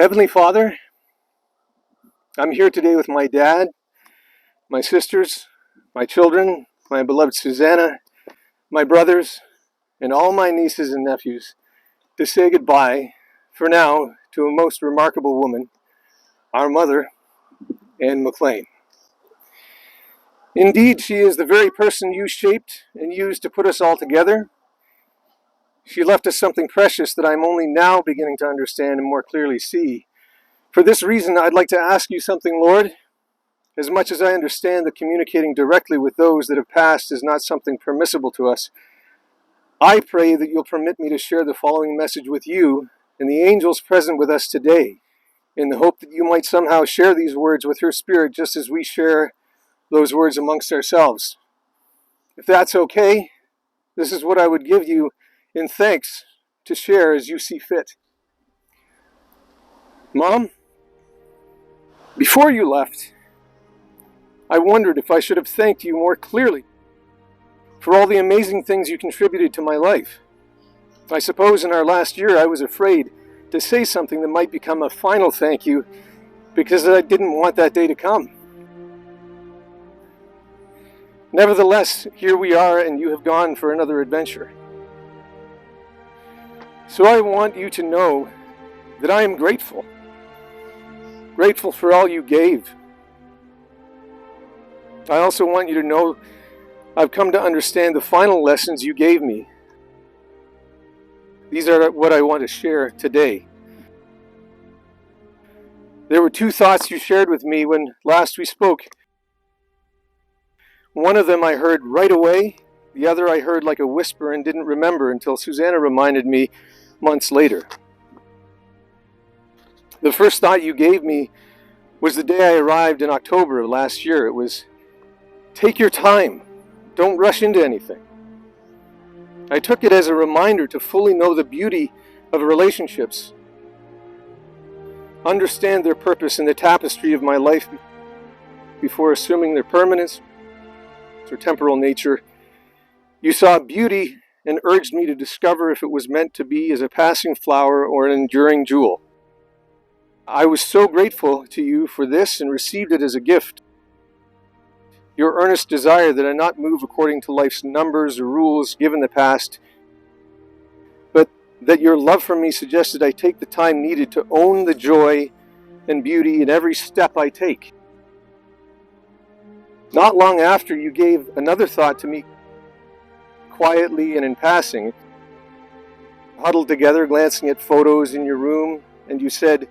Heavenly Father, I'm here today with my dad, my sisters, my children, my beloved Susanna, my brothers, and all my nieces and nephews to say goodbye, for now, to a most remarkable woman, our mother, Anne MacLean. Indeed, she is the very person you shaped and used to put us all together. She left us something precious that I'm only now beginning to understand and more clearly see. For this reason, I'd like to ask you something, Lord. As much as I understand that communicating directly with those that have passed is not something permissible to us, I pray that you'll permit me to share the following message with you and the angels present with us today, in the hope that you might somehow share these words with your Spirit just as we share those words amongst ourselves. If that's okay, this is what I would give you in thanks to share as you see fit. Mom, before you left, I wondered if I should have thanked you more clearly for all the amazing things you contributed to my life. I suppose in our last year I was afraid to say something that might become a final thank you because I didn't want that day to come. Nevertheless, here we are and you have gone for another adventure. So I want you to know that I am grateful. Grateful for all you gave. I also want you to know I've come to understand the final lessons you gave me. These are what I want to share today. There were two thoughts you shared with me when last we spoke. One of them I heard right away, the other I heard like a whisper and didn't remember until Susanna reminded me months later. The first thought you gave me was the day I arrived in October of last year. It was, take your time. Don't rush into anything. I took it as a reminder to fully know the beauty of relationships, understand their purpose in the tapestry of my life before assuming their permanence or temporal nature. You saw beauty and urged me to discover if it was meant to be as a passing flower or an enduring jewel. I was so grateful to you for this and received it as a gift. Your earnest desire that I not move according to life's numbers or rules given the past, but that your love for me suggested I take the time needed to own the joy and beauty in every step I take. Not long after, you gave another thought to me, quietly and in passing, huddled together, glancing at photos in your room, and you said,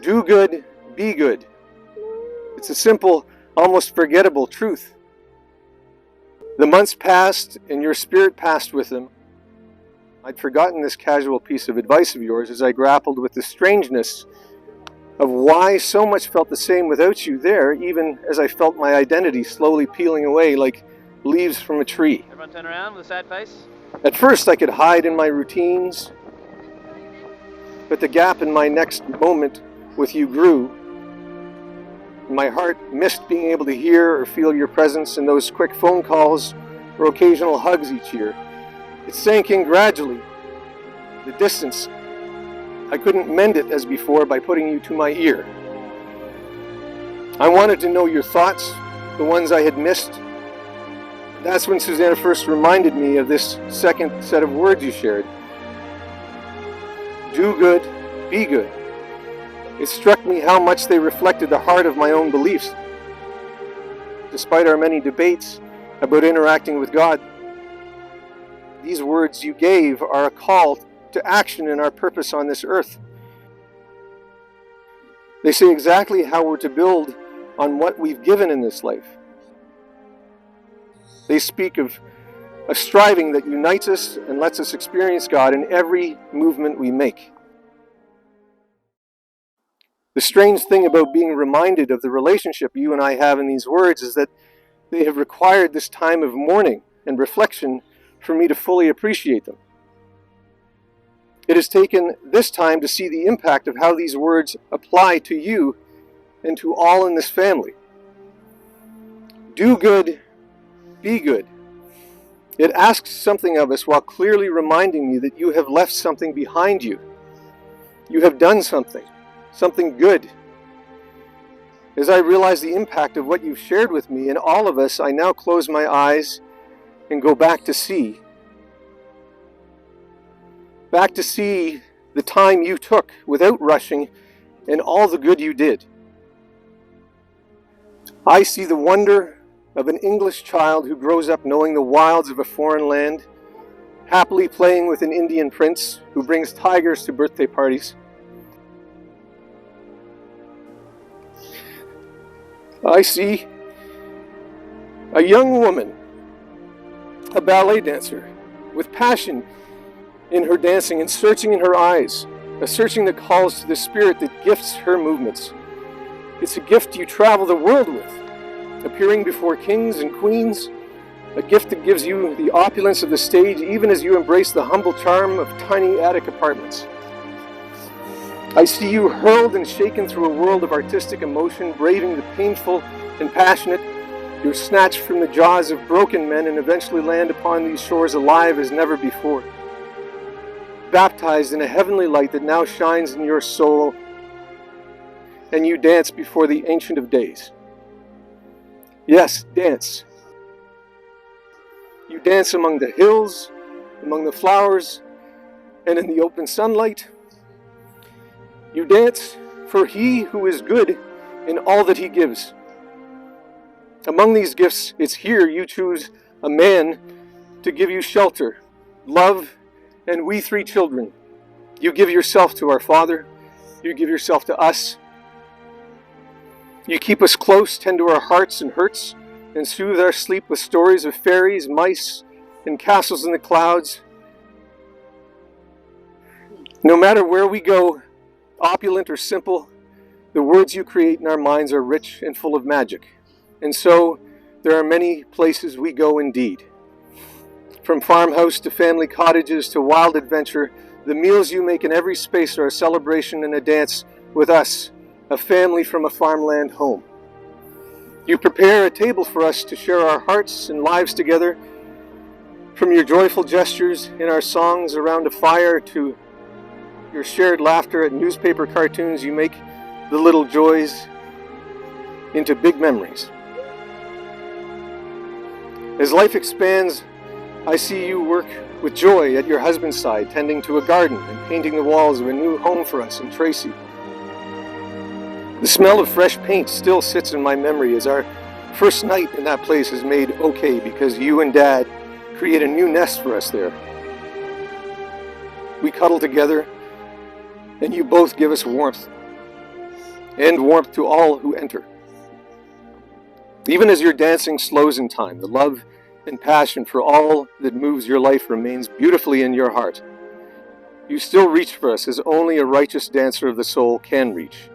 do good, be good. It's a simple, almost forgettable truth. The months passed and your spirit passed with them. I'd forgotten this casual piece of advice of yours as I grappled with the strangeness of why so much felt the same without you there, even as I felt my identity slowly peeling away like leaves from a tree. Everyone turn around with a sad face. At first I could hide in my routines, but the gap in my next moment with you grew. My heart missed being able to hear or feel your presence in those quick phone calls or occasional hugs each year. It sank in gradually. The distance, I couldn't mend it as before by putting you to my ear. I wanted to know your thoughts, the ones I had missed. That's when Susanna first reminded me of this second set of words you shared. Do good, be good. It struck me how much they reflected the heart of my own beliefs. Despite our many debates about interacting with God, these words you gave are a call to action in our purpose on this earth. They say exactly how we're to build on what we've given in this life. They speak of a striving that unites us and lets us experience God in every movement we make. The strange thing about being reminded of the relationship you and I have in these words is that they have required this time of mourning and reflection for me to fully appreciate them. It has taken this time to see the impact of how these words apply to you and to all in this family. Do good, be good. It asks something of us while clearly reminding me that you have left something behind you. You have done something good. As I realize the impact of what you've shared with me and all of us, I now close my eyes and go back to see. Back to see the time you took without rushing and all the good you did. I see the wonder of an English child who grows up knowing the wilds of a foreign land, happily playing with an Indian prince who brings tigers to birthday parties. I see a young woman, a ballet dancer, with passion in her dancing and searching in her eyes, a searching that calls to the spirit that gifts her movements. It's a gift you travel the world with, appearing before kings and queens, a gift that gives you the opulence of the stage even as you embrace the humble charm of tiny attic apartments. I see you hurled and shaken through a world of artistic emotion, braving the painful and passionate. You're snatched from the jaws of broken men and eventually land upon these shores alive as never before, baptized in a heavenly light that now shines in your soul, and you dance before the Ancient of Days. Yes, dance. You dance among the hills, among the flowers, and in the open sunlight. You dance for He who is good in all that He gives. Among these gifts, it's here you choose a man to give you shelter, love, and we 3 children. You give yourself to our Father. You give yourself to us. You keep us close, tend to our hearts and hurts, and soothe our sleep with stories of fairies, mice, and castles in the clouds. No matter where we go, opulent or simple, the words you create in our minds are rich and full of magic. And so, there are many places we go indeed. From farmhouse to family cottages to wild adventure, the meals you make in every space are a celebration and a dance with us, a family from a farmland home. You prepare a table for us to share our hearts and lives together, from your joyful gestures in our songs around a fire to your shared laughter at newspaper cartoons. You make the little joys into big memories. As life expands, I see you work with joy at your husband's side, tending to a garden and painting the walls of a new home for us in Tracy. The smell of fresh paint still sits in my memory as our first night in that place is made okay because you and Dad create a new nest for us there. We cuddle together, and you both give us warmth, and warmth to all who enter. Even as your dancing slows in time, the love and passion for all that moves your life remains beautifully in your heart. You still reach for us as only a righteous dancer of the soul can reach,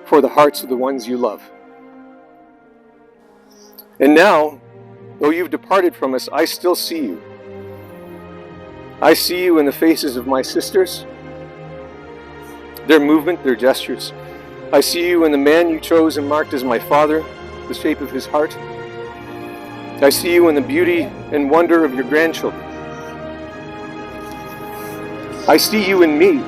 for the hearts of the ones you love. And now, though you've departed from us, I still see you. I see you in the faces of my sisters, their movement, their gestures. I see you in the man you chose and marked as my father, the shape of his heart. I see you in the beauty and wonder of your grandchildren. I see you in me,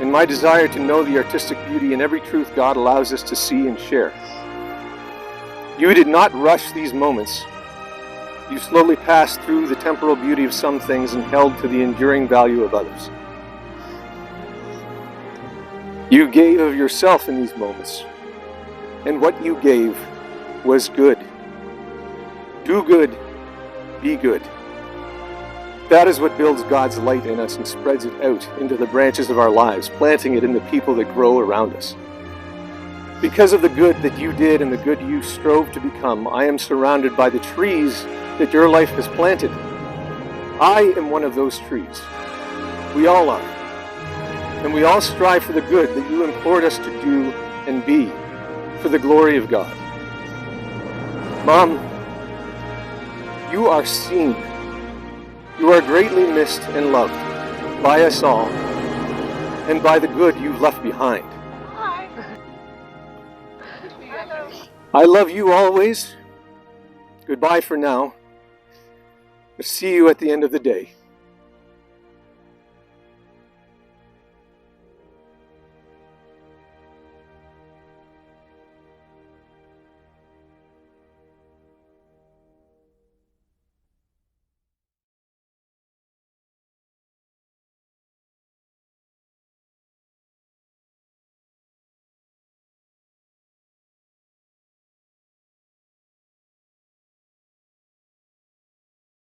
in my desire to know the artistic beauty in every truth God allows us to see and share. You did not rush these moments. You slowly passed through the temporal beauty of some things and held to the enduring value of others. You gave of yourself in these moments, and what you gave was good. Do good, be good. That is what builds God's light in us and spreads it out into the branches of our lives, planting it in the people that grow around us. Because of the good that you did and the good you strove to become, I am surrounded by the trees that your life has planted. I am one of those trees. We all are. And we all strive for the good that you implored us to do and be for the glory of God. Mom, you are seen. You are greatly missed and loved by us all and by the good you've left behind. Hi. I love you always. Goodbye for now. See you at the end of the day.